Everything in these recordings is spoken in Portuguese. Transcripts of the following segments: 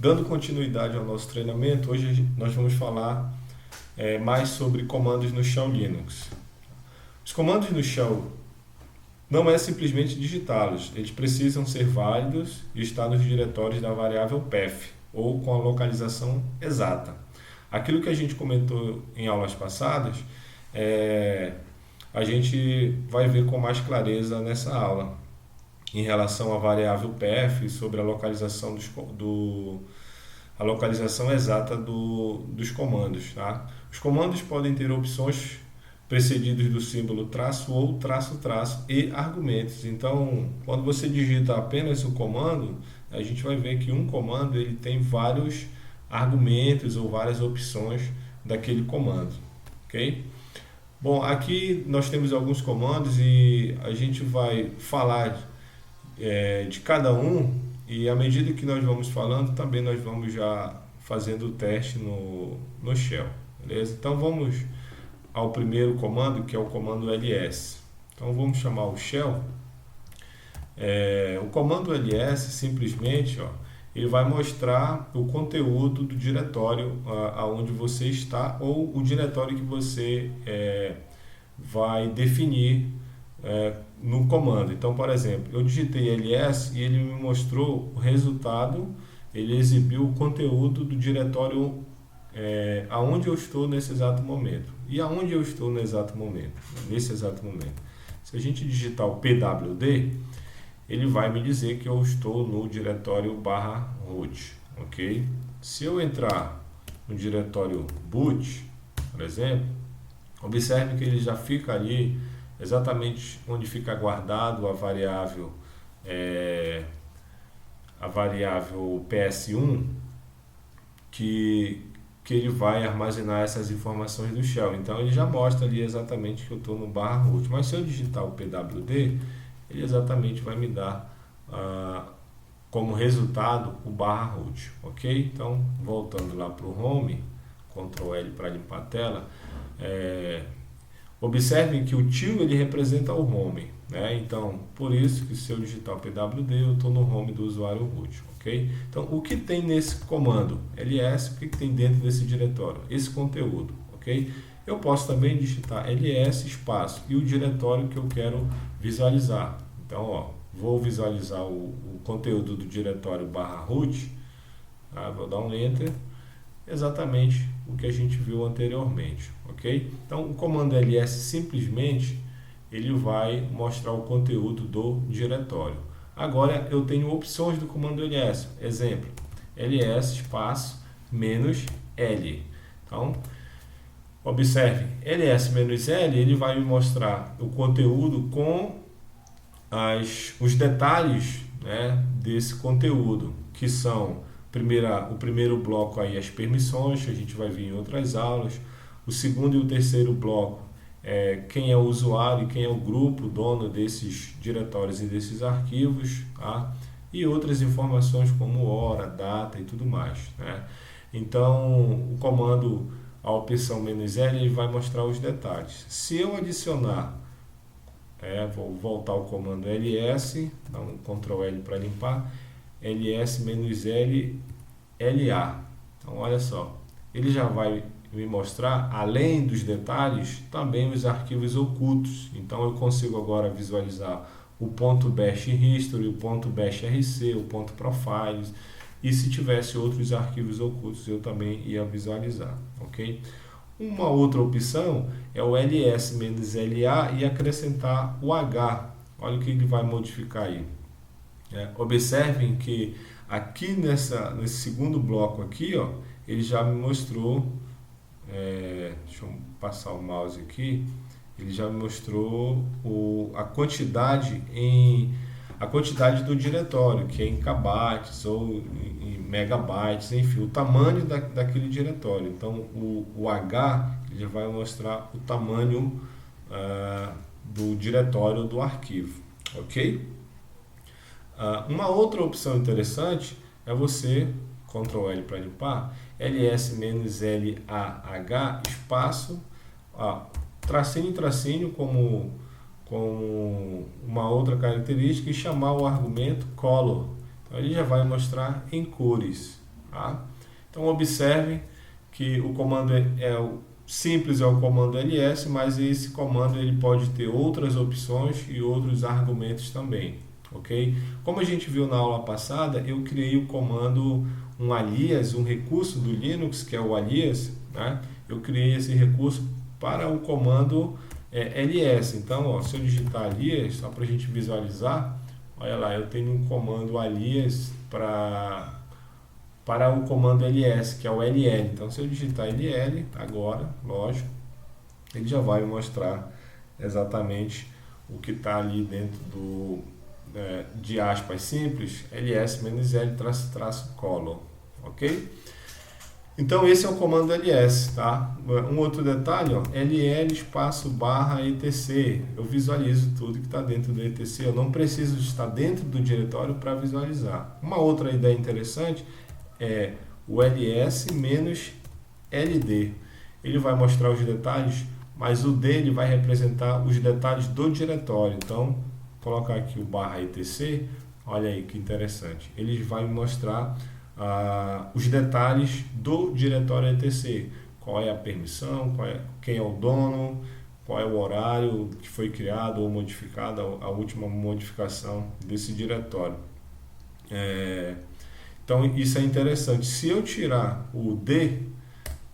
Dando continuidade ao nosso treinamento, hoje nós vamos falar mais sobre comandos no Shell Linux. Os comandos no Shell não é simplesmente digitá-los, eles precisam ser válidos e estar nos diretórios da variável path, ou com a localização exata. Aquilo que a gente comentou em aulas passadas, a gente vai ver com mais clareza nessa aula, em relação à variável path, sobre a localização a localização exata dos comandos. Tá? Os comandos podem ter opções precedidos do símbolo traço ou traço traço e argumentos. Então, quando você digita apenas o comando, a gente vai ver que um comando ele tem vários argumentos ou várias opções daquele comando. Ok? Bom, aqui nós temos alguns comandos e a gente vai falar de cada um, e à medida que nós vamos falando, também nós vamos já fazendo o teste no Shell, beleza? Então vamos ao primeiro comando, que é o comando ls. Então vamos chamar o Shell. O comando ls simplesmente, ele vai mostrar o conteúdo do diretório aonde você está, ou o diretório que você vai definir no comando. Então, por exemplo, eu digitei ls e ele me mostrou o resultado, ele exibiu o conteúdo do diretório aonde eu estou nesse exato momento. E aonde eu estou no exato momento? Nesse exato momento. Se a gente digitar o pwd, ele vai me dizer que eu estou no diretório /root, ok? Se eu entrar no diretório boot, por exemplo, observe que ele já fica ali exatamente onde fica guardado a variável ps1, que ele vai armazenar essas informações do shell. Então ele já mostra ali exatamente que eu estou no /root. Mas se eu digitar o pwd, ele exatamente vai me dar como resultado o /root, ok? Então, voltando lá para o home, Ctrl L para limpar a tela, observem que o tio ele representa o home, né? Então, por isso que se eu digitar o pwd, eu estou no home do usuário root, ok? Então, o que tem nesse comando ls, o que tem dentro desse diretório? Esse conteúdo, ok? Eu posso também digitar ls espaço e o diretório que eu quero visualizar. Então, vou visualizar o conteúdo do diretório /root, tá? Vou dar um enter, exatamente o que a gente viu anteriormente, ok? Então, o comando ls simplesmente ele vai mostrar o conteúdo do diretório. Agora, eu tenho opções do comando ls. Exemplo, ls espaço -l. Então, observe, ls-l ele vai me mostrar o conteúdo com os detalhes, né, desse conteúdo, que são o primeiro bloco aí as permissões, que a gente vai ver em outras aulas. O segundo e o terceiro bloco quem é o usuário e quem é o grupo dono desses diretórios e desses arquivos, tá? E outras informações como hora, data e tudo mais, né? Então o comando, a opção "-l", ele vai mostrar os detalhes. Se eu adicionar, vou voltar ao comando ls, dá um Ctrl L para limpar, ls-l la. Então olha só, ele já vai me mostrar, além dos detalhes, também os arquivos ocultos. Então eu consigo agora visualizar o .bash history, o .bash rc, o .profiles, e se tivesse outros arquivos ocultos eu também ia visualizar, ok? Uma outra opção é o ls-la e acrescentar o h. Olha o que ele vai modificar aí. Observem que aqui nesse segundo bloco aqui, ele já me mostrou, deixa eu passar o mouse aqui, ele já me mostrou a quantidade do diretório, que é em kbytes ou em megabytes, enfim, o tamanho daquele diretório. Então o H ele vai mostrar o tamanho do diretório do arquivo, ok? Uma outra opção interessante é você, Ctrl L para limpar, ls-lah espaço, tracinho, tracinho como uma outra característica, e chamar o argumento color. Então ele já vai mostrar em cores, tá? Então observem que o comando simples é o comando ls, mas esse comando ele pode ter outras opções e outros argumentos também, ok? Como a gente viu na aula passada, eu criei o comando um alias, um recurso do Linux, que é o alias, né? Eu criei esse recurso para o comando ls. Então, ó, se eu digitar alias, só para a gente visualizar, olha lá, eu tenho um comando alias para o comando ls, que é o ll. Então, se eu digitar ll agora, lógico, ele já vai me mostrar exatamente o que está ali dentro de aspas simples, ls-l-colon, ok? Então esse é o comando ls, tá? Um outro detalhe, ó, ll espaço barra etc. Eu visualizo tudo que está dentro do etc. Eu não preciso estar dentro do diretório para visualizar. Uma outra ideia interessante é o ls menos ld. Ele vai mostrar os detalhes, mas o d ele vai representar os detalhes do diretório. Então, colocar aqui o barra etc. Olha aí que interessante. Ele vai mostrar os detalhes do diretório etc. Qual é a permissão, quem é o dono, qual é o horário que foi criado ou modificado, a última modificação desse diretório. Então isso é interessante. Se eu tirar o D,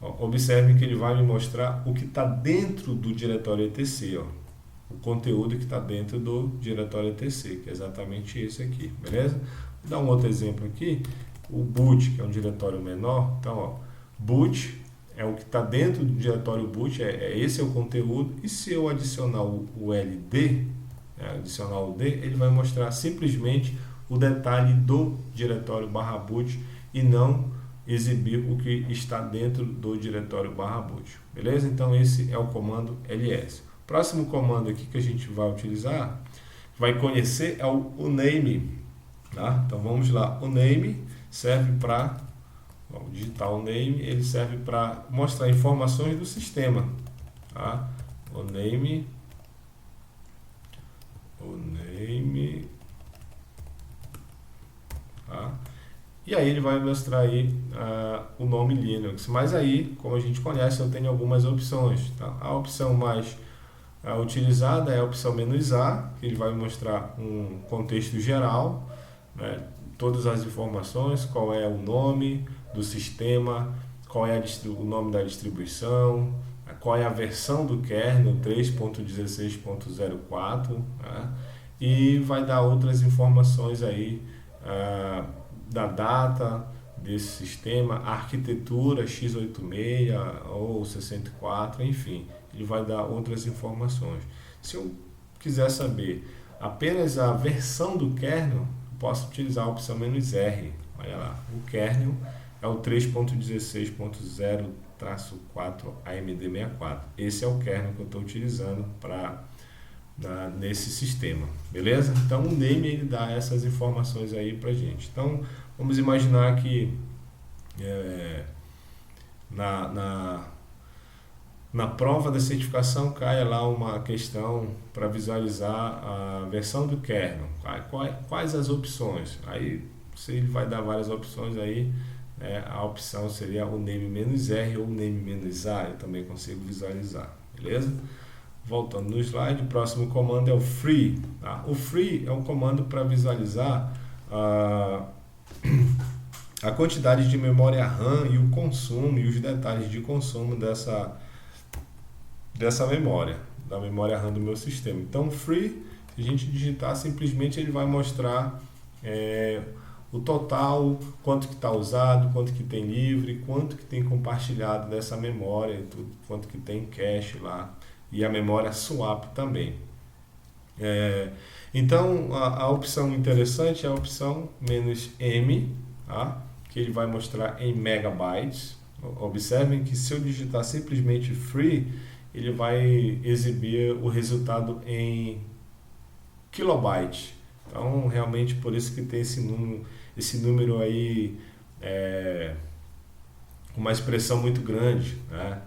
observe que ele vai me mostrar o que está dentro do diretório etc. O conteúdo que está dentro do diretório etc, que é exatamente esse aqui, beleza? Vou dar um outro exemplo aqui. O boot, que é um diretório menor. Então, ó, boot é o que está dentro do diretório boot, esse é o conteúdo. E se eu adicionar o LD, adicionar o D, ele vai mostrar simplesmente o detalhe do diretório barra boot e não exibir o que está dentro do diretório barra boot, beleza? Então esse é o comando ls. Próximo comando aqui que a gente vai utilizar, vai conhecer, é o name, tá? Então vamos lá, o name serve para, digitar o name, ele serve para mostrar informações do sistema, tá? O name, tá? E aí ele vai mostrar aí o nome Linux, mas aí, como a gente conhece, eu tenho algumas opções, tá? A opção mais utilizada é a opção "-a", que ele vai mostrar um contexto geral, né? Todas as informações, qual é o nome do sistema, qual é o nome da distribuição, qual é a versão do kernel 3.16.04, né? E vai dar outras informações aí da data desse sistema, arquitetura x86 ou 64, enfim, ele vai dar outras informações. Se eu quiser saber apenas a versão do kernel, posso utilizar a opção "-r". Olha lá, o kernel é o 3.16.0-4 AMD64. Esse é o kernel que eu estou utilizando nesse sistema, beleza? Então o name ele dá essas informações aí pra gente. Então vamos imaginar que na prova da certificação caia lá uma questão para visualizar a versão do kernel, quais as opções. Aí se ele vai dar várias opções aí, a opção seria o name "-r" ou o name "-a", eu também consigo visualizar, beleza? Voltando no slide, o próximo comando é o free, tá? O free é um comando para visualizar a quantidade de memória RAM e o consumo e os detalhes de consumo dessa memória, da memória RAM do meu sistema. Então, free, se a gente digitar, simplesmente ele vai mostrar o total, quanto que está usado, quanto que tem livre, quanto que tem compartilhado dessa memória, quanto que tem cache lá, e a memória swap também. Então a opção interessante é a opção "-m", tá? Que ele vai mostrar em megabytes. Observem que se eu digitar simplesmente free, ele vai exibir o resultado em kilobyte. Então realmente por isso que tem esse número aí com uma expressão muito grande, né?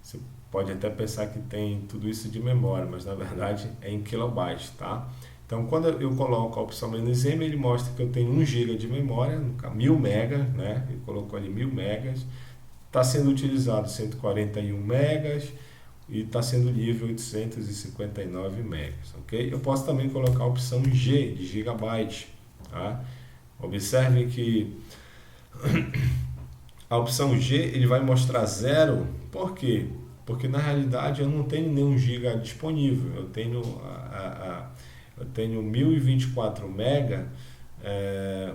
Você pode até pensar que tem tudo isso de memória, mas na verdade é em kilobytes, tá? Então, quando eu coloco a opção "-m", ele mostra que eu tenho 1 GB de memória, 1000 megas, né? Ele colocou ali 1000 megas. Está sendo utilizado 141 megas e está sendo livre 859 megas, ok? Eu posso também colocar a opção G, de gigabyte, tá? Observe que a opção G ele vai mostrar 0, por quê? Porque na realidade eu não tenho nenhum giga disponível, eu tenho 1024 mega,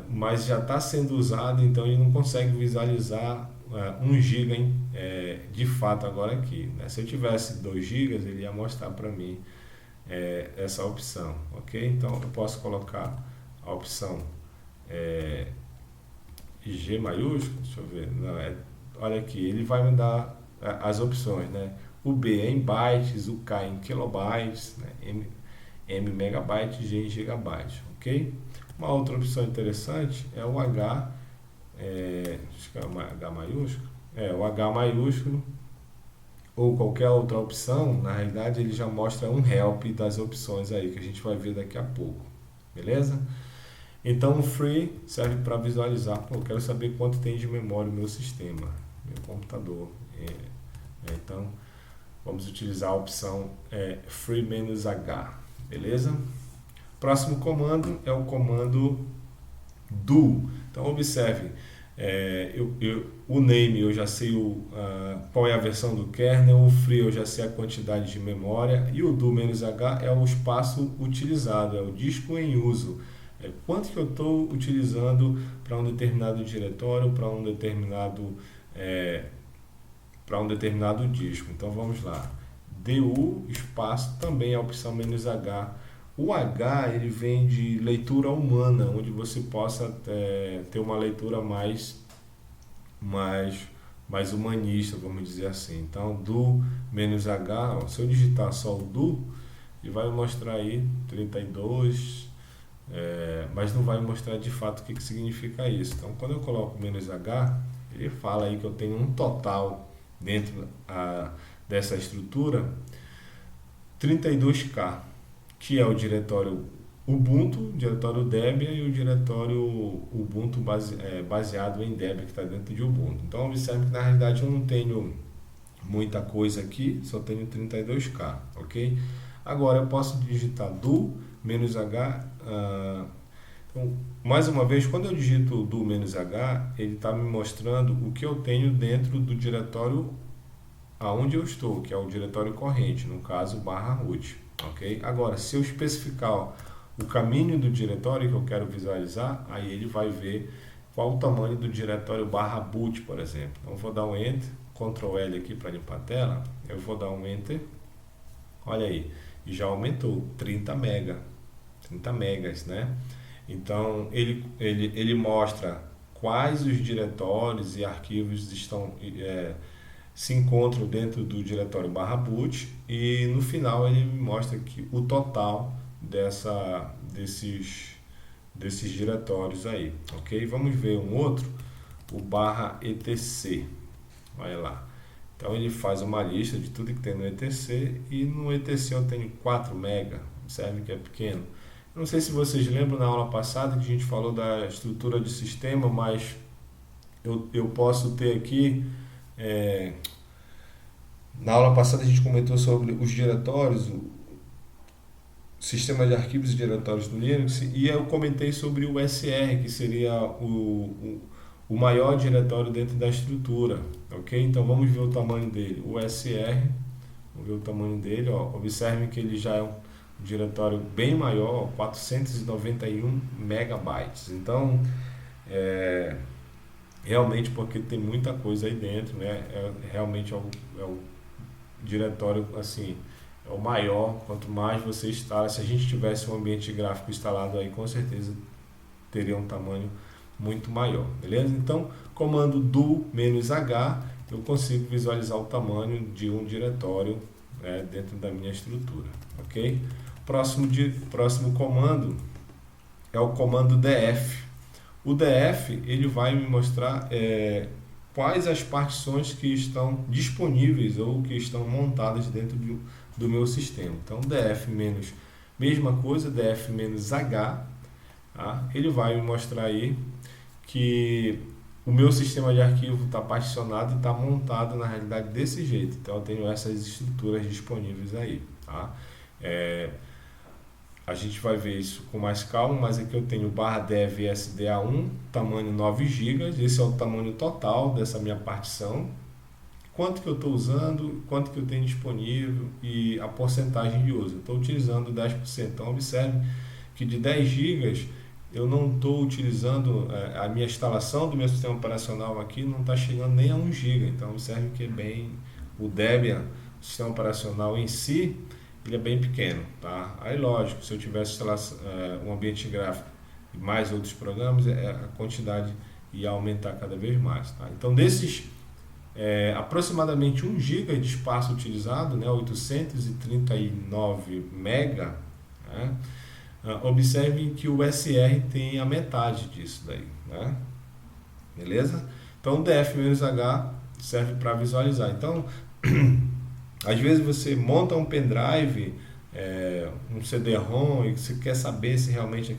mas já está sendo usado, então ele não consegue visualizar 1 GB de fato agora aqui, né? Se eu tivesse 2 GB, ele ia mostrar para mim essa opção, ok? Então eu posso colocar a opção G maiúsculo, deixa eu ver, não, olha aqui, ele vai me dar as opções, né? O B é em bytes, o K em kilobytes, né? M megabytes, G em gigabytes, ok? Uma outra opção interessante é o H, acho que é o H maiúsculo, o H maiúsculo, ou qualquer outra opção, na realidade ele já mostra um help das opções aí, que a gente vai ver daqui a pouco, beleza? Então o free serve para visualizar, eu quero saber quanto tem de memória o meu sistema, meu computador, então vamos utilizar a opção free-h, beleza? Próximo comando é o comando do. Então observe, o name eu já sei qual é a versão do kernel, o free eu já sei a quantidade de memória, e o do-h é o espaço utilizado, é o disco em uso. Quanto que eu estou utilizando para um determinado diretório, para um determinado disco. Então vamos lá, du espaço também é a opção "-h". O H ele vem de leitura humana, onde você possa ter uma leitura mais humanista, vamos dizer assim. Então do-h, se eu digitar só o do, ele vai mostrar aí 32, mas não vai mostrar de fato o que significa isso. Então quando eu coloco "-h", ele fala aí que eu tenho um total dentro dessa estrutura 32K, que é o diretório Ubuntu, o diretório Debian e o diretório Ubuntu baseado em Debian, que está dentro de Ubuntu. Então observe que na realidade eu não tenho muita coisa aqui, só tenho 32K, ok? Agora eu posso digitar do-h. Então, mais uma vez, quando eu digito do-h, ele está me mostrando o que eu tenho dentro do diretório aonde eu estou, que é o diretório corrente, no caso /root, ok? Agora, se eu especificar o caminho do diretório que eu quero visualizar, aí ele vai ver qual o tamanho do diretório /boot, por exemplo. Então, eu vou dar um Enter, Ctrl L aqui para limpar a tela, eu vou dar um Enter, olha aí, e já aumentou 30 megas, né? Então, ele mostra quais os diretórios e arquivos se encontram dentro do diretório /boot, e no final ele mostra que o total desses diretórios aí, ok? Vamos ver um outro, o /etc, olha lá. Então ele faz uma lista de tudo que tem no etc, e no etc eu tenho 4 mega, observe que é pequeno. Não sei se vocês lembram na aula passada que a gente falou da estrutura de sistema, mas eu posso ter aqui, na aula passada a gente comentou sobre os diretórios, o sistema de arquivos e diretórios do Linux, e eu comentei sobre o SR, que seria o maior diretório dentro da estrutura, ok? Então vamos ver o tamanho dele, o SR, vamos ver o tamanho dele, observe que ele já é um diretório bem maior, 491 megabytes. Então, realmente, porque tem muita coisa aí dentro, né? Realmente é o diretório, assim, é o maior. Quanto mais você instala, se a gente tivesse um ambiente gráfico instalado aí, com certeza teria um tamanho muito maior, beleza? Então, comando do-h, eu consigo visualizar o tamanho de um diretório dentro da minha estrutura, ok? Próximo comando é o comando df. O df ele vai me mostrar quais as partições que estão disponíveis ou que estão montadas dentro do meu sistema. Então df Mesma coisa, df-h, tá? Ele vai me mostrar aí que o meu sistema de arquivo está particionado e está montado na realidade desse jeito. Então eu tenho essas estruturas disponíveis aí, tá? A gente vai ver isso com mais calma, mas aqui eu tenho /dev SDA1, tamanho 9 GB, esse é o tamanho total dessa minha partição. Quanto que eu estou usando, quanto que eu tenho disponível e a porcentagem de uso. Estou utilizando 10%. Então observe que de 10 GB eu não estou utilizando, a minha instalação do meu sistema operacional aqui não está chegando nem a 1 GB. Então observe que é bem, o Debian, o sistema operacional em si, ele é bem pequeno, tá? Aí lógico, se eu tivesse um ambiente gráfico e mais outros programas, a quantidade ia aumentar cada vez mais, tá? Então desses aproximadamente 1 GB de espaço utilizado, né, 839 MB, né, observem que o SR tem a metade disso daí, né? Beleza? Então o df-h serve para visualizar. Então às vezes você monta um pendrive, um CD-ROM, e você quer saber se realmente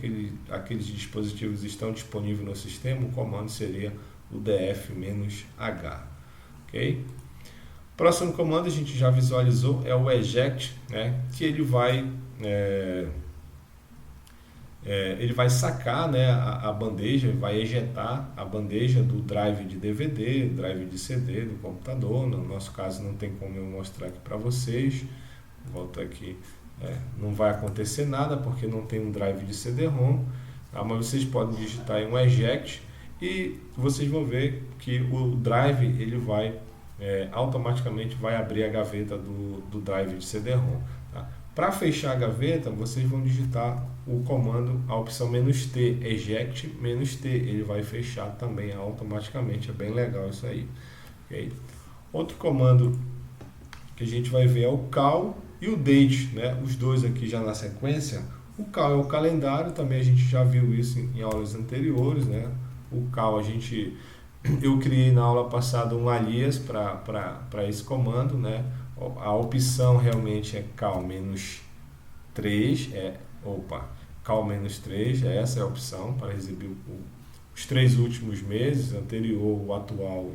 aqueles dispositivos estão disponíveis no sistema. O comando seria o df-h. Ok? Próximo comando a gente já visualizou, é o eject, né, que ele vai sacar, né, a bandeja, vai ejetar a bandeja do drive de DVD, drive de CD do computador. No nosso caso não tem como eu mostrar aqui para vocês. Volto aqui, não vai acontecer nada porque não tem um drive de CD-ROM, tá? Mas vocês podem digitar aí um eject e vocês vão ver que o drive ele vai automaticamente vai abrir a gaveta do drive de CD-ROM. Tá? Para fechar a gaveta, vocês vão digitar o comando, a opção "-t", eject "-t", ele vai fechar também automaticamente. É bem legal isso aí. Okay? Outro comando que a gente vai ver é o cal e o date, né? Os dois aqui já na sequência. O cal é o calendário, também a gente já viu isso em aulas anteriores, né? O cal eu criei na aula passada um alias para esse comando, né? A opção realmente é cal-3, cal-3, essa é a opção para exibir os 3 últimos meses, anterior, o atual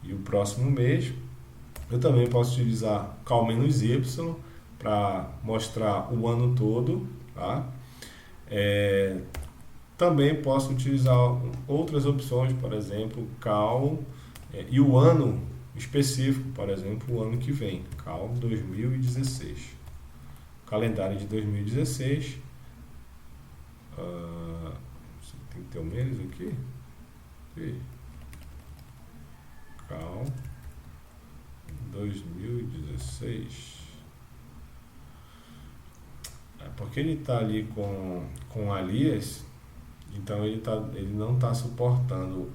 e o próximo mês. Eu também posso utilizar cal-y para mostrar o ano todo, tá? Também posso utilizar outras opções, por exemplo, cal e o ano específico, por exemplo, o ano que vem, cal 2016. Calendário de 2016. Tem que ter um menos aqui. Cal 2016. Porque ele está ali com alias, então ele não está suportando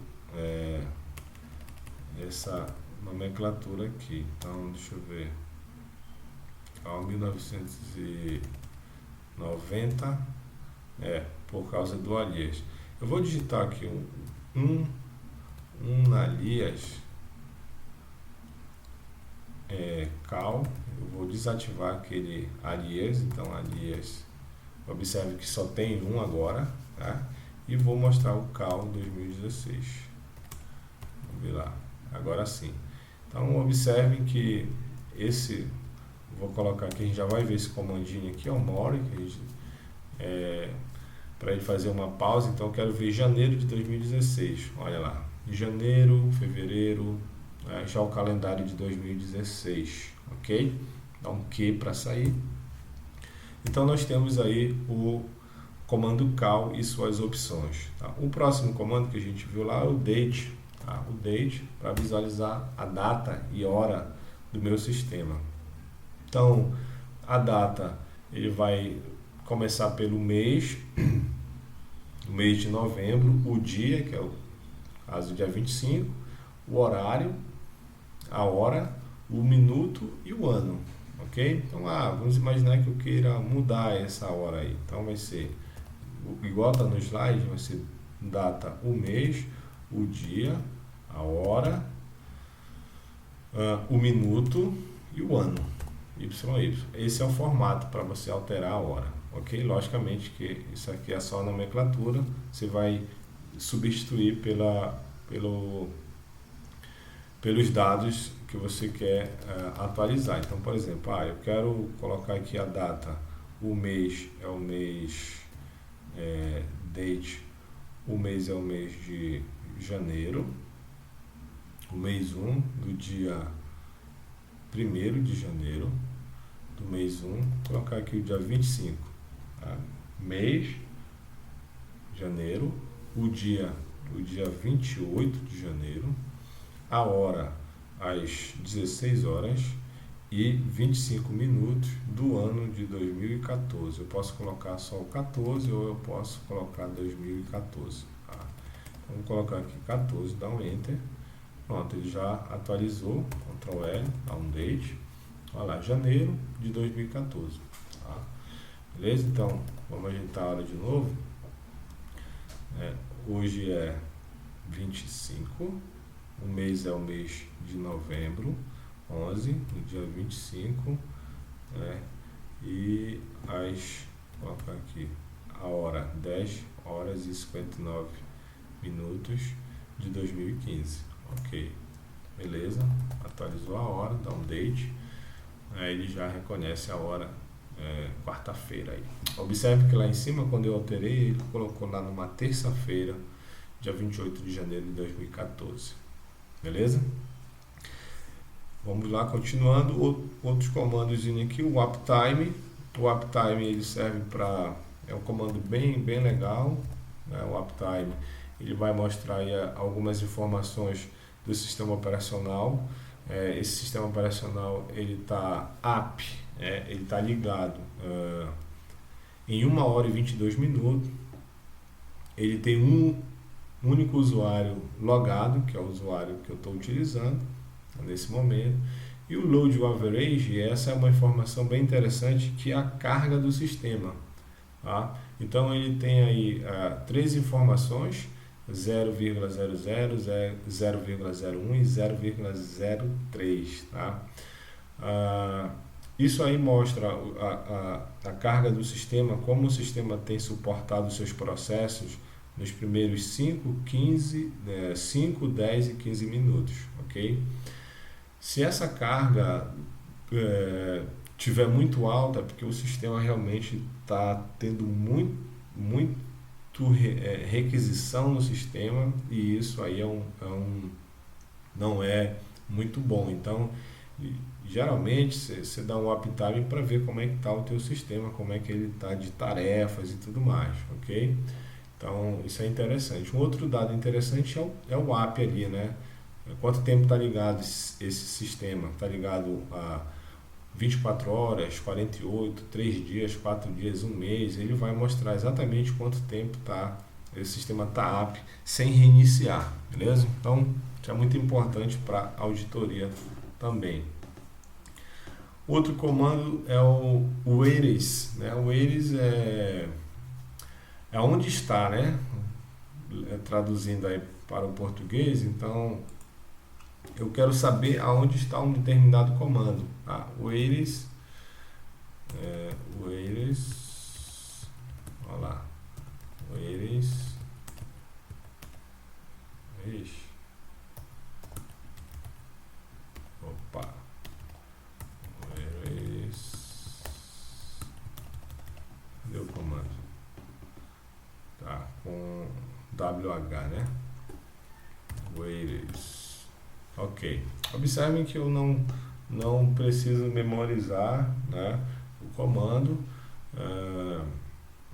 essa nomenclatura aqui. Então deixa eu ver, cal 1990, por causa do alias. Eu vou digitar aqui um alias, cal. Eu vou desativar aquele alias, então alias, observe que só tem um agora, tá? E vou mostrar o cal 2016. Vamos ver lá, agora sim. Então observem que vou colocar aqui, a gente já vai ver esse comandinho aqui, more, para ele fazer uma pausa. Então eu quero ver janeiro de 2016, olha lá, janeiro, fevereiro, já o calendário de 2016, ok? Dá um Q para sair. Então nós temos aí o comando cal e suas opções, tá? O próximo comando que a gente viu lá é o date, tá? O date para visualizar a data e hora do meu sistema. Então a data ele vai começar pelo mês, o mês de novembro, o dia, que é o caso dia 25, o horário, a hora, o minuto e o ano, ok? Então vamos imaginar que eu queira mudar essa hora aí. Então vai ser igual está no slide, vai ser data, o mês, o dia, a hora, o minuto e o ano. YY. Esse é o formato para você alterar a hora, ok? Logicamente que isso aqui é só a nomenclatura, você vai substituir pelos dados que você quer atualizar. Então, por exemplo, eu quero colocar aqui a data, o mês é o mês date, o mês é o mês de janeiro, o mês 1 do dia 1º de janeiro do mês 1, colocar aqui o dia 25, tá? Mês, janeiro, o dia 28 de janeiro, a hora às 16 horas e 25 minutos do ano de 2014. Eu posso colocar só o 14 ou eu posso colocar 2014. Tá? Então, vou colocar aqui 14, dá um Enter. Pronto, ele já atualizou, Ctrl L, dá um Date. Olha lá, janeiro de 2014. Tá? Beleza? Então, vamos ajeitar a hora de novo. Hoje é 25, o mês é o mês de novembro, 11, no dia 25, e vou colocar aqui a hora, 10 horas e 59 minutos de 2015, ok, beleza, atualizou a hora, dá um date, aí ele já reconhece a hora, quarta-feira aí. Observe que lá em cima, quando eu alterei, ele colocou lá numa terça-feira, dia 28 de janeiro de 2014, beleza? Vamos lá, continuando, outros comandos aqui, o uptime. O uptime ele serve para, é um comando bem legal, né? O uptime ele vai mostrar aí algumas informações do sistema operacional. Esse sistema operacional ele está ele está ligado em 1 hora e 22 minutos. Ele tem um único usuário logado, que é o usuário que eu estou utilizando nesse momento, e o load average, essa é uma informação bem interessante, que é a carga do sistema, tá? Então ele tem aí 3 informações, 0,00, 0,01 e 0,03, tá? Isso aí mostra a carga do sistema, como o sistema tem suportado os seus processos nos primeiros 5, 10 e 15 minutos, ok? Se essa carga tiver muito alta, porque o sistema realmente está tendo muito requisição no sistema, e isso aí não é muito bom. Então, geralmente você dá um uptime para ver como é que está o teu sistema, como é que ele está de tarefas e tudo mais, ok? Então, isso é interessante. Um outro dado interessante é o app ali, né? Quanto tempo está ligado esse sistema? Está ligado a 24 horas, 48, 3 dias, 4 dias, 1 mês. Ele vai mostrar exatamente quanto tempo esse sistema está up sem reiniciar, beleza? Então, isso é muito importante para auditoria também. Outro comando é o whereas, né? O whereas é onde está, né? Traduzindo aí para o português, então eu quero saber aonde está um determinado comando. Whereas, olha lá, whereas, cadê o comando? Tá, com WH, né? Whereas. Ok. Observem que eu não preciso memorizar, né, o comando.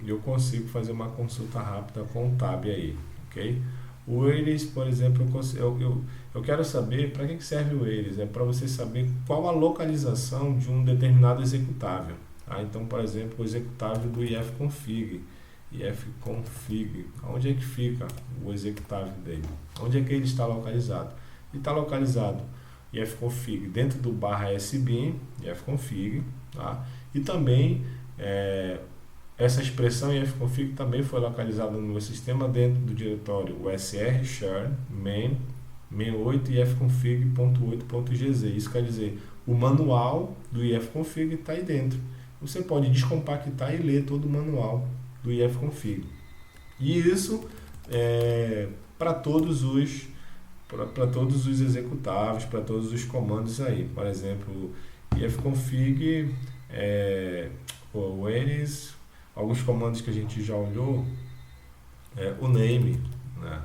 Eu consigo fazer uma consulta rápida com o tab aí, ok? O whereas, por exemplo, eu quero saber para que serve o whereas. É para você saber qual a localização de um determinado executável. Tá? Então, por exemplo, o executável do ifconfig. Onde é que fica o executável dele? Onde é que ele está localizado? Ele está localizado ifconfig dentro do /sbin, ifconfig, tá? E também essa expressão ifconfig também foi localizada no meu sistema dentro do diretório usr share main 8 e ifconfig.8.gz. Isso quer dizer, o manual do ifconfig está aí dentro. Você pode descompactar e ler todo o manual do ifconfig. E isso é para todos os executáveis, para todos os comandos aí. Por exemplo, ifconfig, whereas, alguns comandos que a gente já olhou, o name, né?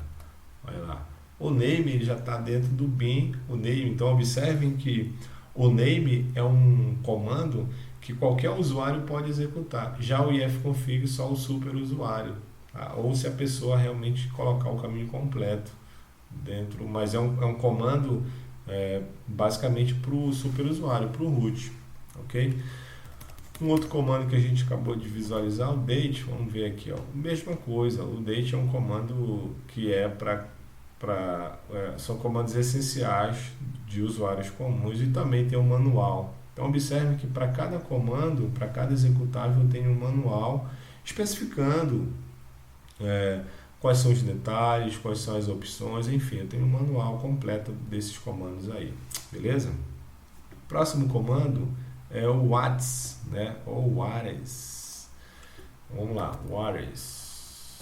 Olha lá. O name ele já está dentro do bin, o name. Então observem que o name é um comando que qualquer usuário pode executar. Já o ifconfig só o superusuário, tá? Ou se a pessoa realmente colocar o caminho completo dentro, mas é um comando basicamente para o superusuário, para o root, ok? Um outro comando que a gente acabou de visualizar, o date, vamos ver aqui, ó, mesma coisa. O date é um comando que são comandos essenciais de usuários comuns e também tem um manual. Então observe que para cada comando, para cada executável tem um manual especificando quais são os detalhes, quais são as opções, enfim, eu tenho um manual completo desses comandos aí, beleza? Próximo comando é o whats, né? Ou whatis. Vamos lá, whatis.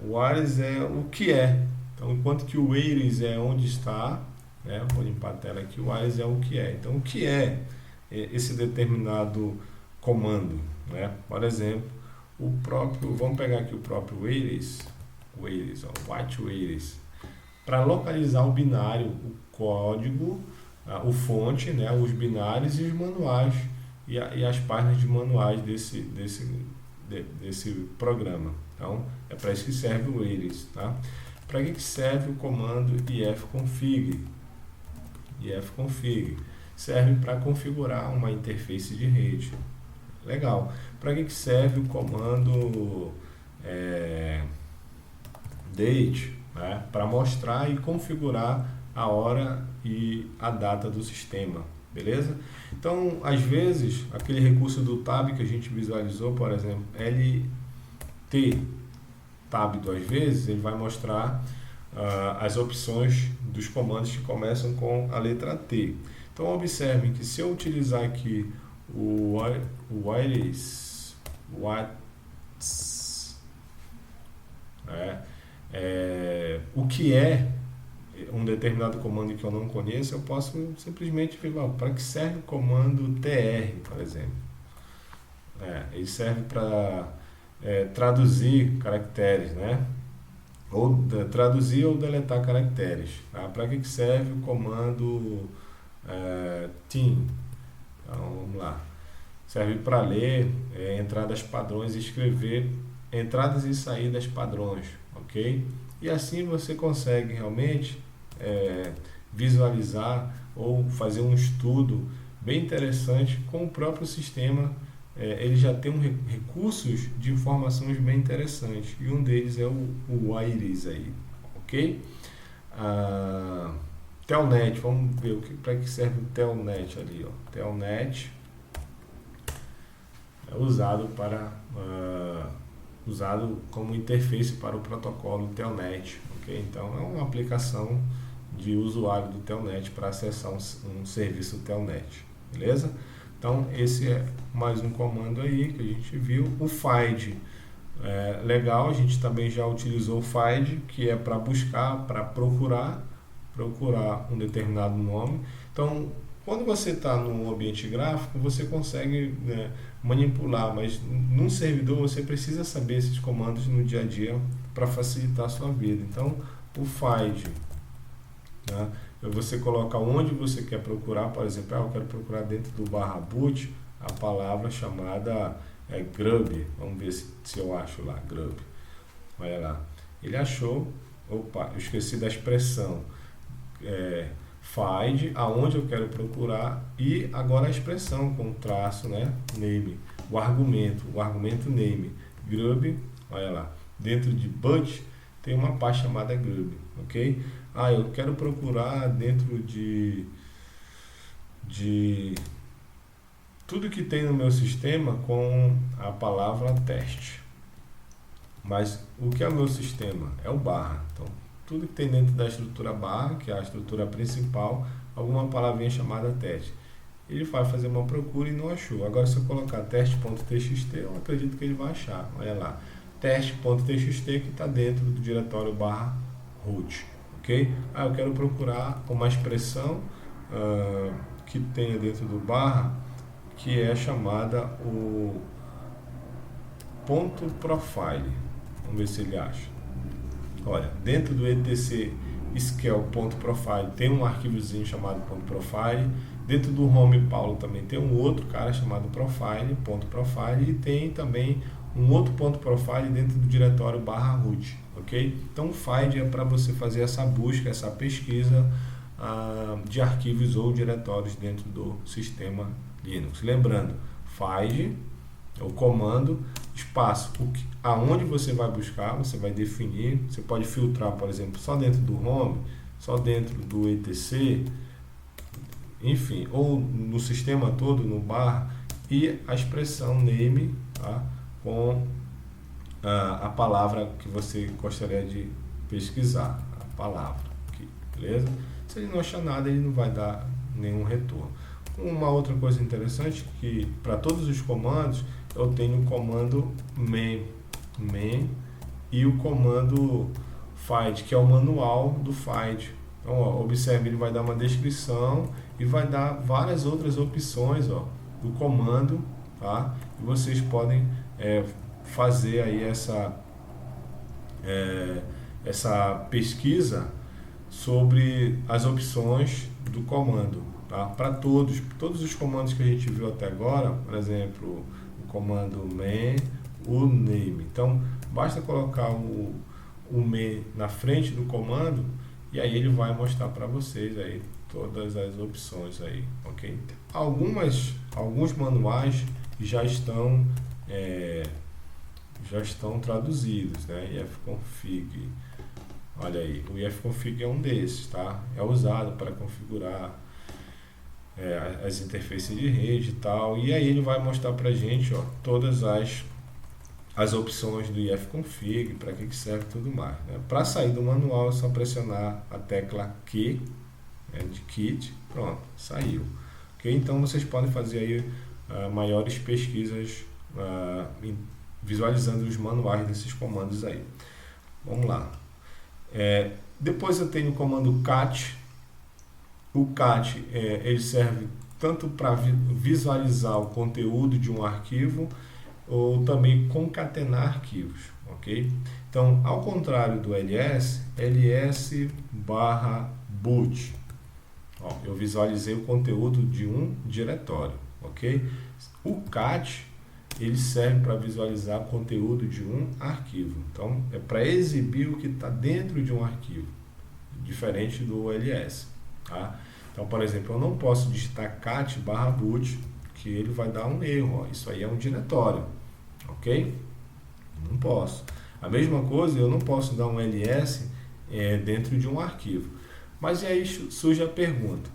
Whatis é o que é. Então, enquanto que o whereas é onde está, né? Vou limpar a tela aqui, o whatis é o que é. Então, o que é esse determinado comando, né? Por exemplo, vamos pegar aqui o próprio whereas, what whereas, para localizar o binário, o código, o fonte, né, os binários e os manuais e as páginas de manuais desse programa. Então, é para isso que serve o whereas, tá? Para que serve o comando ifconfig? ifconfig serve para configurar uma interface de rede. Legal. Para que serve o comando date? Né? Para mostrar e configurar a hora e a data do sistema, beleza? Então, às vezes, aquele recurso do tab que a gente visualizou, por exemplo, LT tab 2 vezes, ele vai mostrar as opções dos comandos que começam com a letra T. Então, observem que se eu utilizar aqui o whatis, o que é um determinado comando que eu não conheço, eu posso simplesmente ver para que serve o comando tr, por exemplo. Ele serve para traduzir caracteres, né? Ou traduzir ou deletar caracteres. Tá? Para que serve o comando team? Então, vamos lá. Serve para ler entradas padrões e escrever entradas e saídas padrões, ok? E assim você consegue realmente visualizar ou fazer um estudo bem interessante com o próprio sistema. Ele já tem recursos de informações bem interessantes e um deles é o whatis aí, ok? Telnet, vamos ver para que serve o telnet ali, ó. Telnet é usado como interface para o protocolo Telnet, ok? Então é uma aplicação de usuário do Telnet para acessar um serviço Telnet, beleza? Então esse é mais um comando aí que a gente viu. O find legal, a gente também já utilizou o find, que é para buscar, para procurar um determinado nome. Então, quando você está no ambiente gráfico, você consegue manipular, mas num servidor você precisa saber esses comandos no dia a dia para facilitar a sua vida. Então, o find, né, você coloca onde você quer procurar, por exemplo, eu quero procurar dentro do /boot a palavra chamada grub. Vamos ver se eu acho lá, grub. Olha lá, ele achou. Opa, eu esqueci da expressão. Find, aonde eu quero procurar, e agora a expressão com traço, né, name, o argumento name, grub, olha lá, dentro de but tem uma parte chamada grub, ok? Eu quero procurar dentro de tudo que tem no meu sistema com a palavra teste. Mas o que é o meu sistema? É o barra. Então, tudo que tem dentro da estrutura barra, que é a estrutura principal, alguma palavrinha chamada teste. Ele vai fazer uma procura e não achou. Agora, se eu colocar teste.txt, eu acredito que ele vai achar. Olha lá, teste.txt que está dentro do diretório barra root. Ok? Eu quero procurar uma expressão que tenha dentro do barra, que é chamada o ponto .profile. Vamos ver se ele acha. Olha, dentro do etc scale.profile tem um arquivozinho chamado .profile. Dentro do home Paulo também tem um outro cara chamado .profile, e tem também um outro .profile dentro do diretório barra root, ok? Então o find é para você fazer essa busca, essa pesquisa de arquivos ou diretórios dentro do sistema Linux. Lembrando, find é o comando, espaço, aonde você vai buscar, você vai definir, você pode filtrar, por exemplo, só dentro do home, só dentro do etc, enfim, ou no sistema todo, no barra, e a expressão name, tá, com a palavra que você gostaria de pesquisar, a palavra aqui, beleza? Se ele não achar nada, ele não vai dar nenhum retorno. Uma outra coisa interessante, que para todos os comandos eu tenho o comando man e o comando find, que é o manual do find. Então, ó, observe, ele vai dar uma descrição e vai dar várias outras opções, ó, do comando, tá? E vocês podem fazer aí essa pesquisa sobre as opções do comando, tá? Para todos os comandos que a gente viu até agora, por exemplo, o comando man, o name. Então, basta colocar o man na frente do comando e aí ele vai mostrar para vocês aí todas as opções aí, ok? Alguns manuais já estão traduzidos, né? ifconfig, olha aí, o ifconfig é um desses, tá? É usado para configurar as interfaces de rede e tal, e aí ele vai mostrar pra gente, ó, todas as opções do ifconfig, para que serve e tudo mais, né? Para sair do manual é só pressionar a tecla Q, de kit, pronto, saiu. Ok? Então vocês podem fazer aí maiores pesquisas visualizando os manuais desses comandos aí. Vamos lá. Depois eu tenho o comando cat. O cat ele serve tanto para visualizar o conteúdo de um arquivo ou também concatenar arquivos, ok? Então, ao contrário do ls barra boot, ó, eu visualizei o conteúdo de um diretório, ok? O cat ele serve para visualizar o conteúdo de um arquivo, então é para exibir o que está dentro de um arquivo, diferente do ls, tá? Então, por exemplo, eu não posso digitar cat barra boot, que ele vai dar um erro, ó. Isso aí é um diretório, ok? Não posso. A mesma coisa, eu não posso dar um ls dentro de um arquivo. Mas e aí surge a pergunta,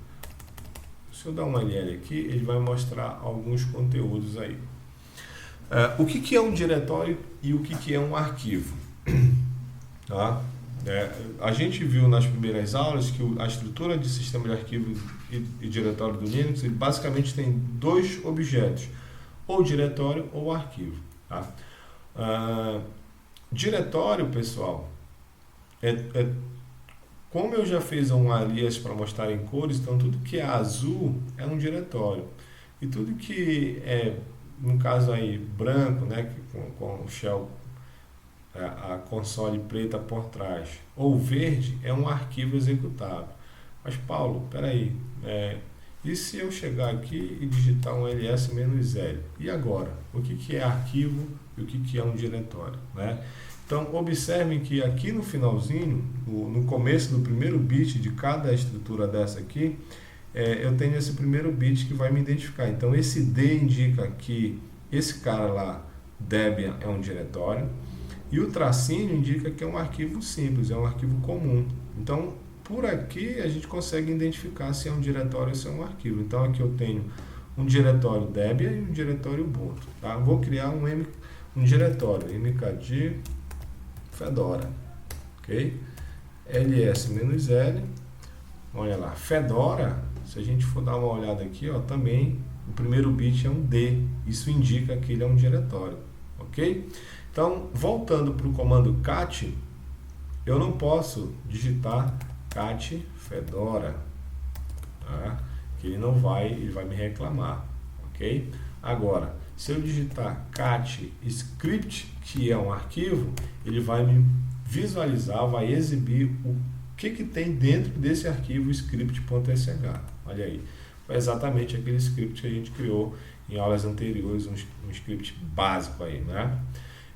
se eu dar um ll aqui, ele vai mostrar alguns conteúdos aí. O que é um diretório e o que é um arquivo? Tá? A gente viu nas primeiras aulas que a estrutura de sistema de arquivos e diretório do Linux ele basicamente tem dois objetos, ou diretório ou arquivo. Tá? Diretório, pessoal, como eu já fiz um alias para mostrar em cores, então tudo que é azul é um diretório. E tudo que é, no caso aí, branco, né, com o shell, a console preta por trás, ou verde, é um arquivo executável. Mas, Paulo, peraí, e se eu chegar aqui e digitar um ls-l? E agora? O que é arquivo e o que é um diretório, né? Então, observem que aqui no finalzinho, no começo do primeiro bit de cada estrutura dessa aqui, eu tenho esse primeiro bit que vai me identificar. Então, esse D indica que esse cara lá, Debian, é um diretório, e o tracinho indica que é um arquivo simples, é um arquivo comum. Então, por aqui a gente consegue identificar se é um diretório ou se é um arquivo. Então, aqui eu tenho um diretório Debian e um diretório Ubuntu. Tá? Vou criar um diretório mkd Fedora. Ok? ls-l, olha lá, Fedora, se a gente for dar uma olhada aqui, ó, também o primeiro bit é um D, isso indica que ele é um diretório, ok? Então, voltando para o comando cat, eu não posso digitar cat Fedora, tá? Que ele não vai, ele vai me reclamar, ok? Agora, se eu digitar cat script, que é um arquivo, ele vai me visualizar, vai exibir o que tem dentro desse arquivo script.sh. Olha aí, foi exatamente aquele script que a gente criou em aulas anteriores, um script básico aí, né?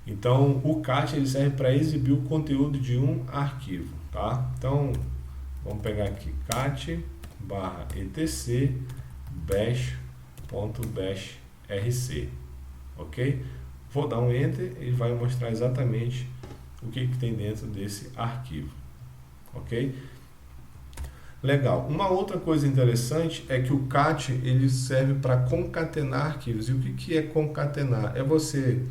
Então, o cat ele serve para exibir o conteúdo de um arquivo, tá? Então, vamos pegar aqui cat /etc bash.bashrc, ok? Vou dar um enter, ele vai mostrar exatamente o que tem dentro desse arquivo, ok? Legal. Uma outra coisa interessante é que o cat ele serve para concatenar arquivos. E o que é concatenar? É você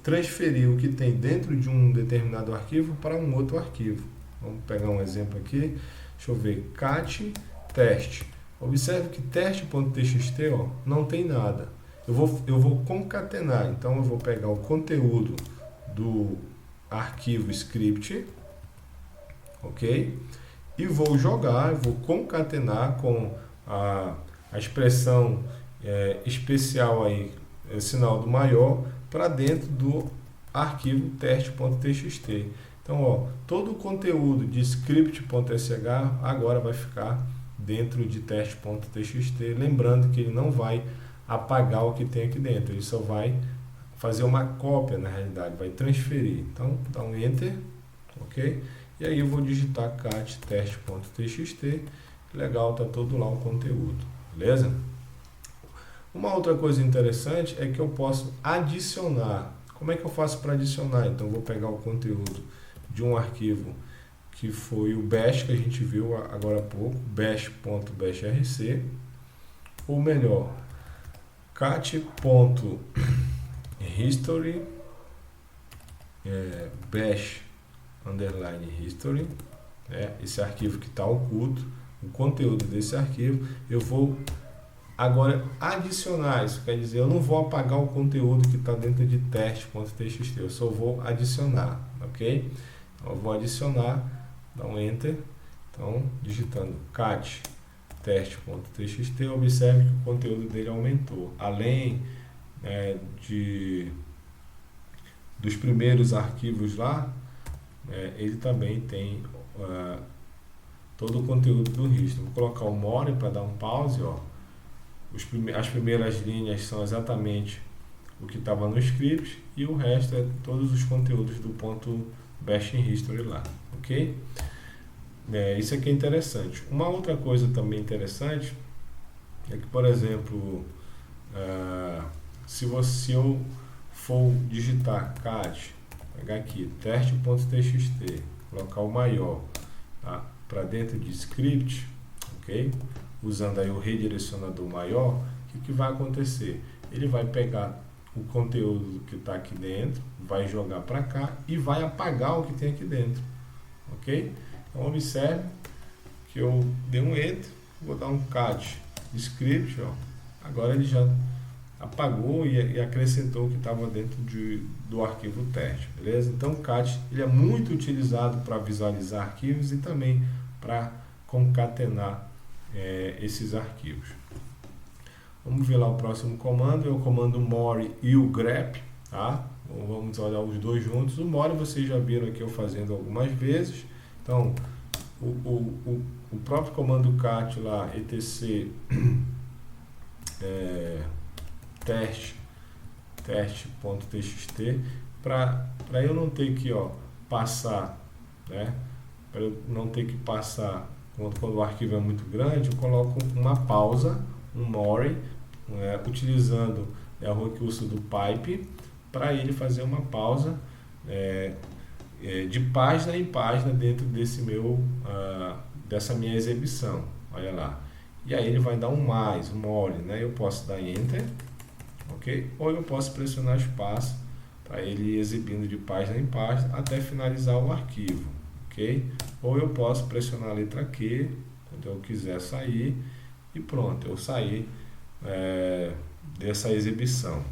transferir o que tem dentro de um determinado arquivo para um outro arquivo. Vamos pegar um exemplo aqui. Deixa eu ver. Cat teste. Observe que teste.txt não tem nada. Eu vou concatenar. Então eu vou pegar o conteúdo do arquivo script, ok? E vou jogar, vou concatenar com a expressão especial aí, sinal do maior, para dentro do arquivo teste.txt. Então, ó, todo o conteúdo de script.sh agora vai ficar dentro de teste.txt, lembrando que ele não vai apagar o que tem aqui dentro, ele só vai fazer uma cópia, na realidade, vai transferir. Então, dá um enter, ok? E aí eu vou digitar cat teste.txt, legal, tá todo lá o conteúdo, beleza? Uma outra coisa interessante é que eu posso adicionar. Como é que eu faço para adicionar? Então eu vou pegar o conteúdo de um arquivo que foi o bash que a gente viu agora há pouco, bash.bashrc, ou melhor, cat.history bash underline history, esse arquivo que está oculto, o conteúdo desse arquivo, eu vou agora adicionar. Isso quer dizer, eu não vou apagar o conteúdo que está dentro de teste.txt, eu só vou adicionar, ok? Então, eu vou adicionar, dá um enter, então digitando cat teste.txt, observe que o conteúdo dele aumentou, além dos primeiros arquivos lá, ele também tem todo o conteúdo do history. Vou colocar o more para dar um pause, ó. As primeiras linhas são exatamente o que estava no script e o resto é todos os conteúdos do ponto bash in history lá, ok? Isso aqui é interessante. Uma outra coisa também interessante é que, por exemplo, se eu for digitar cat, pegar aqui teste.txt, colocar o maior, tá, para dentro de script, ok? Usando aí o redirecionador maior, o que vai acontecer? Ele vai pegar o conteúdo que está aqui dentro, vai jogar para cá e vai apagar o que tem aqui dentro, ok? Então observe que eu dei um enter, vou dar um cat script, ó, agora ele já apagou e acrescentou o que estava dentro do arquivo teste, beleza? Então o cat ele é muito utilizado para visualizar arquivos e também para concatenar esses arquivos. Vamos ver lá o próximo comando, é o comando more e o grep, tá? Então, vamos olhar os dois juntos. O more vocês já viram aqui eu fazendo algumas vezes. Então, o próprio comando cat lá, etc teste.txt, para eu não ter que passar, né? Para eu não ter que passar quando o arquivo é muito grande, eu coloco uma pausa, um more, utilizando o recurso do pipe para ele fazer uma pausa de página em página dentro dessa minha exibição. Olha lá. E aí ele vai dar um mais, um more, né? Eu posso dar enter, ok? Ou eu posso pressionar espaço para ele ir exibindo de página em página até finalizar o arquivo, ok? ou eu posso pressionar a letra Q quando eu quiser sair e pronto, eu saí dessa exibição.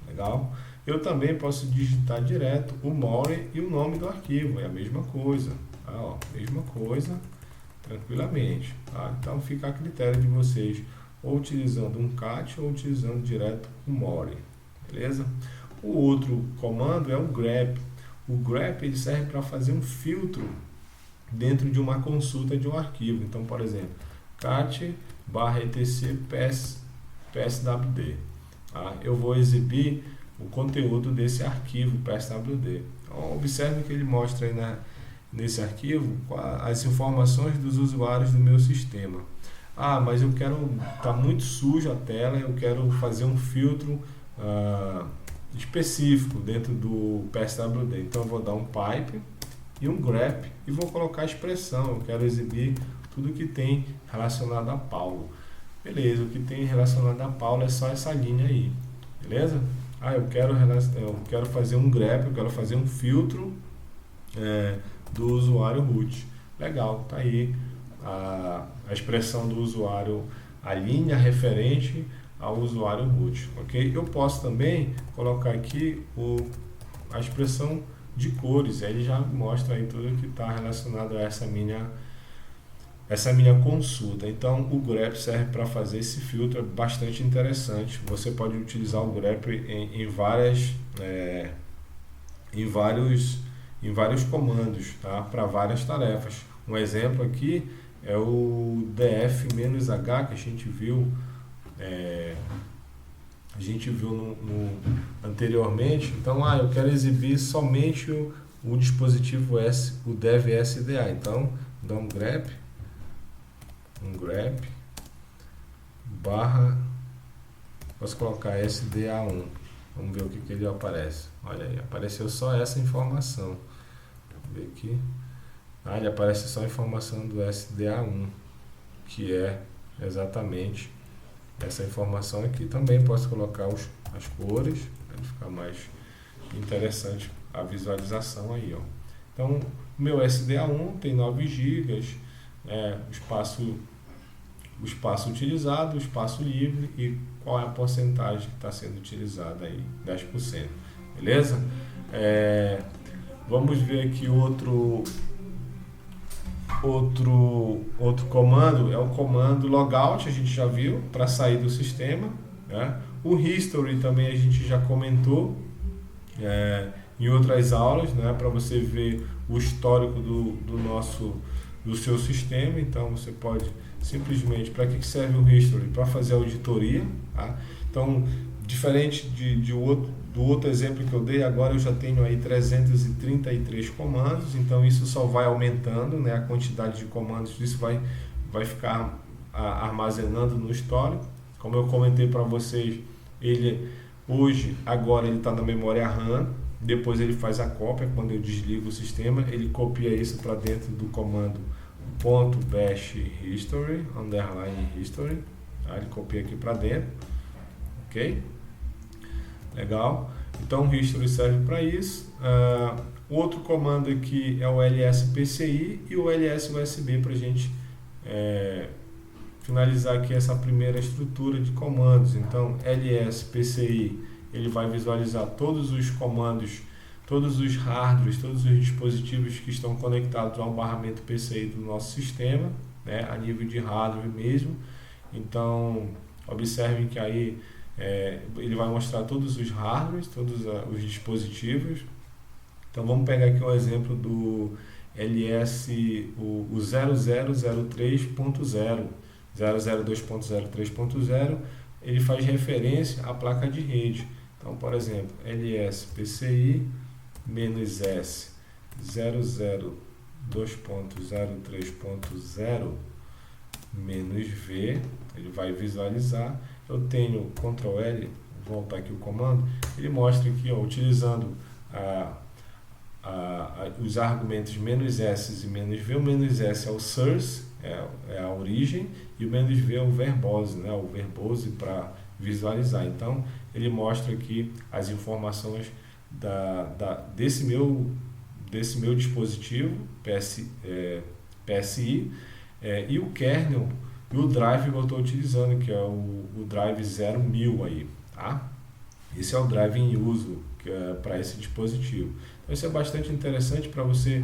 Legal? Eu também posso digitar direto o MORE e o nome do arquivo, é a mesma coisa, tá? Ó, mesma coisa, tranquilamente, tá? Então fica a critério de vocês, ou utilizando um cat ou utilizando direto o MORE, beleza? O outro comando é o grep. O grep ele serve para fazer um filtro dentro de uma consulta de um arquivo. Então, por exemplo, cat/etc pswd. Tá? Eu vou exibir o conteúdo desse arquivo pswd. Então, observe que ele mostra aí nesse arquivo as informações dos usuários do meu sistema. Ah, mas eu quero, tá muito suja a tela, eu quero fazer um filtro específico dentro do pswd. Então eu vou dar um pipe e um grep e vou colocar a expressão. Eu quero exibir tudo que tem relacionado a Paulo. Beleza, o que tem relacionado a Paulo é só essa linha aí. Beleza? Ah, eu quero fazer um grep, eu quero fazer um filtro do usuário root. Legal, tá aí a expressão do usuário, a linha referente ao usuário root, ok? Eu posso também colocar aqui a expressão de cores, aí ele já mostra aí tudo que está relacionado a essa minha consulta. Então o grep serve para fazer esse filtro, é bastante interessante. Você pode utilizar o grep em vários comandos, tá? Para várias tarefas. Um exemplo aqui é o df-h que a gente viu anteriormente. Então, eu quero exibir somente o dispositivo o dev SDA. Então, dá um grep barra, posso colocar SDA1. Vamos ver o que ele aparece. Olha aí, apareceu só essa informação. Vamos ver aqui. Ele aparece só a informação do SDA1, que é exatamente essa informação aqui. Também posso colocar as cores, para ficar mais interessante a visualização aí, ó. Então, o meu SDA1 tem 9 GB, o espaço utilizado, o espaço livre e qual é a porcentagem que está sendo utilizada aí, 10%. Beleza? Vamos ver aqui outro comando, é o comando logout, a gente já viu, para sair do sistema, né? O history também a gente já comentou em outras aulas, né? Para você ver o histórico do seu sistema. Então você pode simplesmente, para que serve o history? Para fazer auditoria, tá? Então, diferente do outro exemplo que eu dei, agora eu já tenho aí 333 comandos, então isso só vai aumentando, né? A quantidade de comandos, isso vai ficar armazenando no histórico. Como eu comentei para vocês, agora ele está na memória RAM, depois ele faz a cópia. Quando eu desligo o sistema, ele copia isso para dentro do comando .bash history, _history, tá? Ele copia aqui para dentro, ok? Legal, então o history serve para isso. Outro comando aqui é o lspci e o lsusb para a gente finalizar aqui essa primeira estrutura de comandos. Então lspci ele vai visualizar todos os comandos, todos os hardwares, todos os dispositivos que estão conectados ao barramento PCI do nosso sistema, né, a nível de hardware mesmo. Então observem que aí ele vai mostrar todos os hardwares, todos os dispositivos. Então vamos pegar aqui um exemplo do o 0003.0, 002.03.0, ele faz referência à placa de rede. Então, por exemplo, lspci -s 002.03.0 -v, ele vai visualizar. Eu tenho Ctrl L, vou voltar aqui o comando, ele mostra aqui, ó, utilizando os argumentos -s e -v. O -s é o source, é a origem, e o -v é o verbose, né, o verbose para visualizar. Então ele mostra aqui as informações desse desse meu dispositivo PSI e o kernel e o drive que eu estou utilizando, que é o drive 0.1000 aí, tá? Esse é o drive em uso para esse dispositivo. Então, isso é bastante interessante para você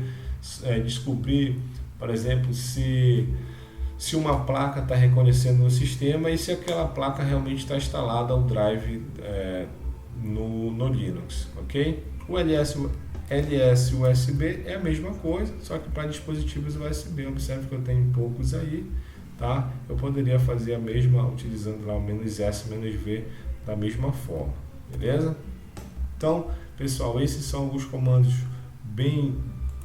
descobrir, por exemplo, se uma placa está reconhecendo no sistema e se aquela placa realmente está instalada o drive no Linux, ok? O LS USB é a mesma coisa, só que para dispositivos USB. Observe que eu tenho poucos aí, tá? Eu poderia fazer a mesma utilizando lá o "-s", "-v" da mesma forma, beleza? Então, pessoal, esses são os comandos bem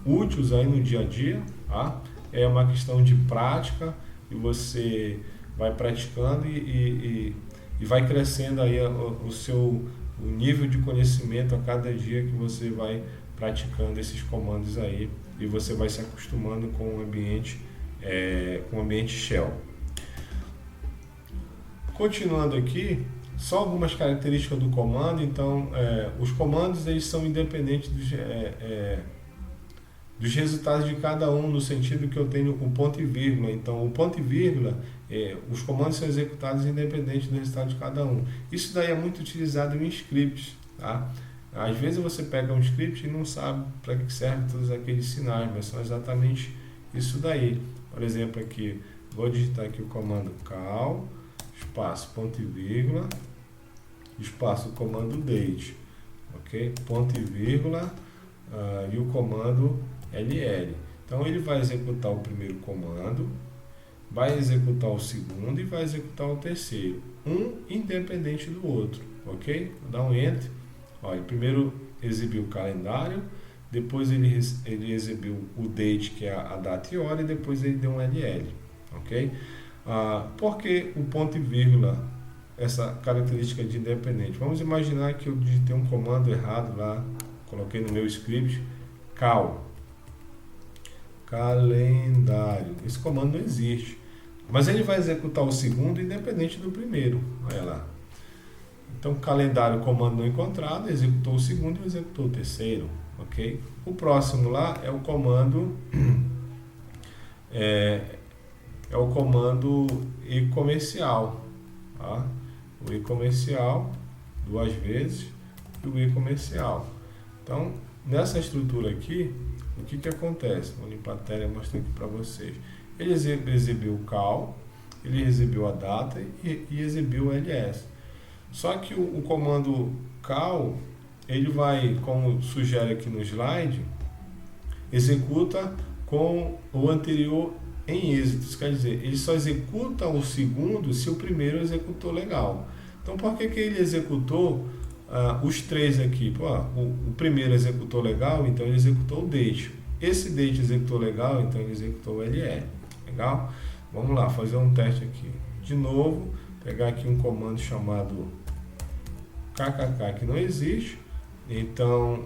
úteis aí no dia a dia, tá? É uma questão de prática e você vai praticando e vai crescendo aí o nível de conhecimento a cada dia que você vai praticando esses comandos aí e você vai se acostumando com o ambiente shell. Continuando aqui, só algumas características do comando. Então, os comandos eles são independentes dos resultados de cada um, no sentido que eu tenho o ponto e vírgula. Então, o ponto e vírgula, os comandos são executados independente do resultado de cada um. Isso daí é muito utilizado em scripts, tá? Às vezes você pega um script e não sabe para que servem todos aqueles sinais, mas são exatamente isso daí. Por exemplo, aqui, vou digitar aqui o comando cal, espaço, ponto e vírgula, espaço, o comando date, ok? Ponto e vírgula, e o comando ll. Então ele vai executar o primeiro comando, vai executar o segundo e vai executar o terceiro, um independente do outro, ok? Vou dar um enter. Olha, primeiro exibiu o calendário, depois ele exibiu o date, que é a data e hora, e depois ele deu um ll, ok? Por que o ponto e vírgula, essa característica de independente? Vamos imaginar que eu digitei um comando errado lá, coloquei no meu script calendário. Esse comando não existe, mas ele vai executar o segundo independente do primeiro. Olha lá. Então, calendário, comando não encontrado, executou o segundo e executou o terceiro, ok? O próximo lá é o comando o comando e-comercial, tá? O e-comercial duas vezes e o e-comercial. Então, nessa estrutura aqui, o que acontece? Vou limpar a tela e mostrar aqui para vocês. Ele exibiu o cal, ele exibiu a data e exibiu o ls. Só que o comando cal, ele vai, como sugere aqui no slide, executa com o anterior em êxitos. Quer dizer, ele só executa o segundo se o primeiro executou legal. Então, por que ele executou os três aqui? O primeiro executou legal, então ele executou o date. Esse date executou legal, então ele executou o ll. Legal? Vamos lá, fazer um teste aqui. De novo, pegar aqui um comando chamado kkk, que não existe. Então,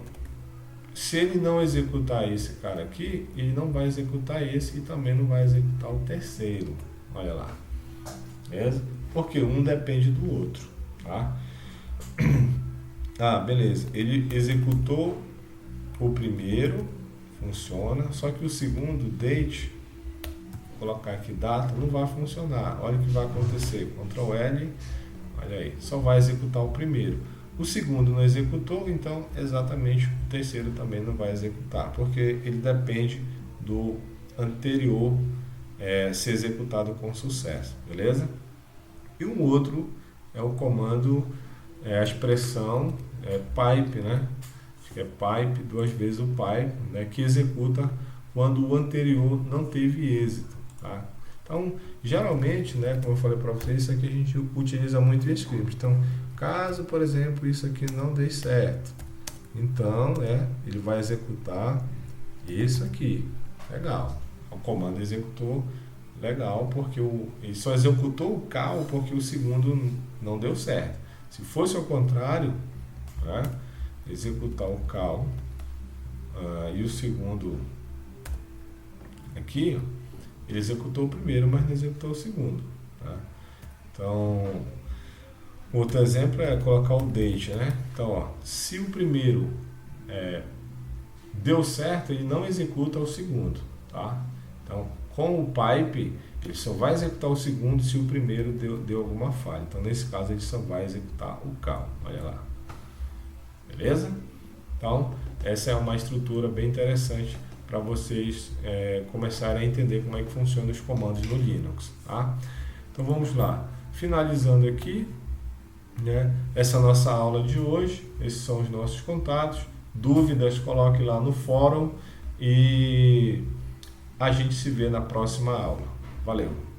se ele não executar esse cara aqui, ele não vai executar esse e também não vai executar o terceiro. Olha lá. Beleza? Porque um depende do outro, tá? Beleza. Ele executou o primeiro, funciona, só que o segundo, date, vou colocar aqui data, não vai funcionar. Olha o que vai acontecer. Ctrl L, olha aí, só vai executar o primeiro. O segundo não executou, então exatamente o terceiro também não vai executar, porque ele depende do anterior ser executado com sucesso, beleza? E um outro é o comando, a expressão pipe, né? Acho que é pipe, duas vezes o pipe, né? Que executa quando o anterior não teve êxito, tá? Então, geralmente, né, como eu falei para vocês, isso aqui a gente utiliza muito em script. Então, caso, por exemplo, isso aqui não dê certo, então, ele vai executar isso aqui. Legal. O comando executou legal, porque ele só executou o cal porque o segundo não deu certo. Se fosse ao contrário, né, executar o cal e o segundo aqui, ele executou o primeiro, mas não executou o segundo, tá? Então, outro exemplo é colocar o date, né? Então, se o primeiro Deu certo, ele não executa o segundo, tá? Então, com o pipe, ele só vai executar o segundo se o primeiro deu alguma falha. Então, nesse caso, ele só vai executar o call. Olha lá. Beleza? Então, essa é uma estrutura bem interessante para vocês começarem a entender como é que funcionam os comandos no Linux, tá? Então, vamos lá. Finalizando aqui, né, essa nossa aula de hoje. Esses são os nossos contatos. Dúvidas, coloque lá no fórum e a gente se vê na próxima aula. Valeu!